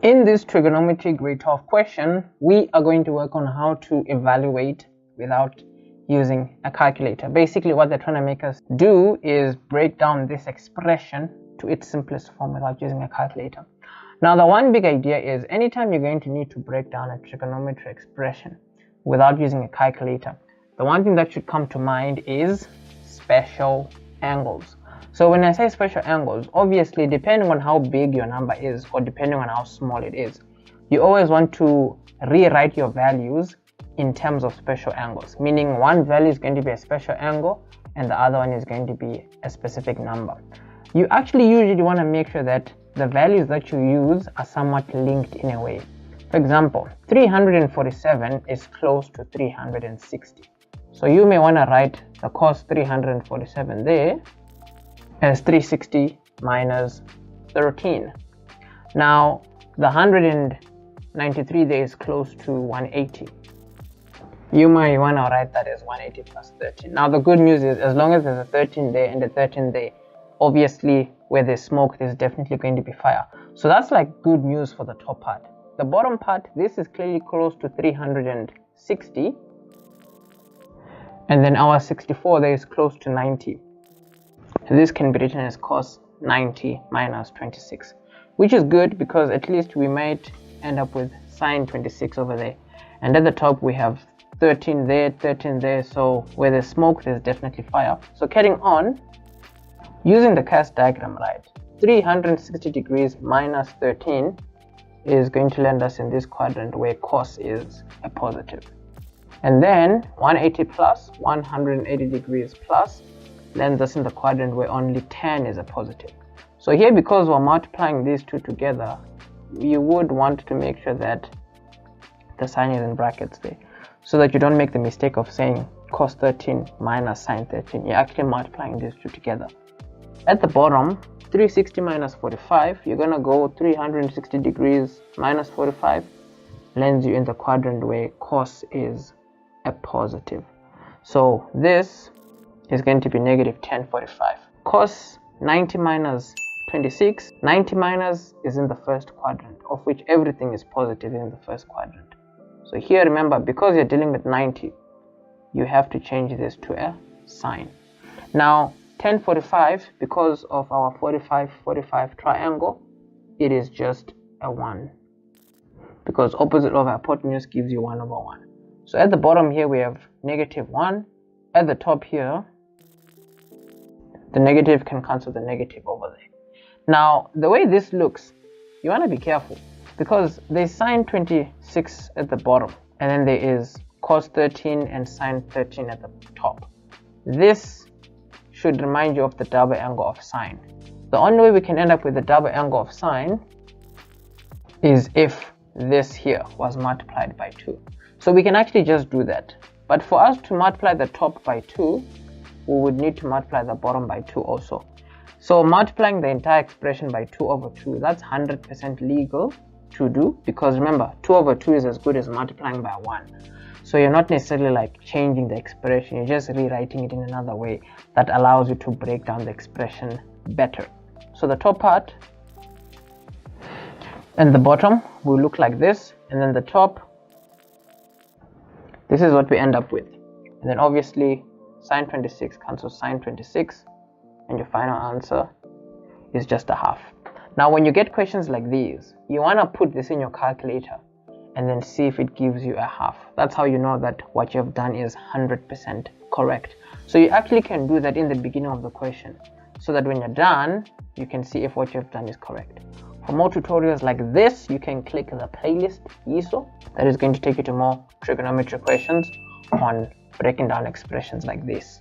In this trigonometry grade 12 question, we are going to work on how to evaluate without using a calculator. Basically, what they're trying to make us do is break down this expression to its simplest form without using a calculator. Now, the one big idea is anytime you're going to need to break down a trigonometry expression without using a calculator, the one thing that should come to mind is special angles. So when I say special angles, obviously depending on how big your number is or depending on how small it is, you always want to rewrite your values in terms of special angles, meaning one value is going to be a special angle and the other one is going to be a specific number. You actually usually want to make sure that the values that you use are somewhat linked in a way. For example, 347 is close to 360. So you may want to write the cos 347 there as 360 minus 13. Now the 193 there is close to 180. You might want to write that as 180 plus 13. Now the good news is, as long as there's a 13 there and a 13 there, obviously where there's smoke there's definitely going to be fire. So that's like good news for the top part. The bottom part, this is clearly close to 360, and then our 64 there is close to 90. This can be written as cos 90 minus 26, which is good because at least we might end up with sine 26 over there. And at the top we have 13 there, 13 there, so where there's smoke there's definitely fire. So carrying on, using the cast diagram, right, 360 degrees minus 13 is going to land us in this quadrant where cos is a positive. And then 180 plus 180 degrees plus lands us in the quadrant where only 10 is a positive. So here, because we're multiplying these two together, you would want to make sure that the sign is in brackets there, so that you don't make the mistake of saying cos 13 minus sine 13. You're actually multiplying these two together. At the bottom, 360 minus 45, you're going to go 360 degrees minus 45 lands you in the quadrant where cos is a positive. So this is going to be negative 1045. Cos 90 minus 26, 90 minus is in the first quadrant, of which everything is positive in the first quadrant. So here, remember, because you're dealing with 90, you have to change this to a sign. Now 1045, because of our 45-45 triangle, it is just a 1, because opposite of hypotenuse gives you 1 over 1. So at the bottom here we have negative 1. At the top here, the negative can cancel the negative over there. Now the way this looks, you want to be careful because there's sine 26 at the bottom and then there is cos 13 and sine 13 at the top. This should remind you of the double angle of sine. The only way we can end up with the double angle of sine is if this here was multiplied by 2. So we can actually just do that. But for us to multiply the top by 2, we would need to multiply the bottom by 2 also. So multiplying the entire expression by 2 over 2, that's 100% legal to do, because remember, 2 over 2 is as good as multiplying by 1. So you're not necessarily like changing the expression, you're just rewriting it in another way that allows you to break down the expression better. So the top part and the bottom will look like this, and then the top, this is what we end up with. And then obviously sine 26 cancels sine 26, and your final answer is just a half. Now when you get questions like these, you want to put this in your calculator and then see if it gives you a half. That's how you know that what you have done is 100% correct. So you actually can do that in the beginning of the question, so that when you're done, you can see if what you have done is correct. For more tutorials like this, you can click the playlist ISO that is going to take you to more trigonometry questions on breaking down expressions like this.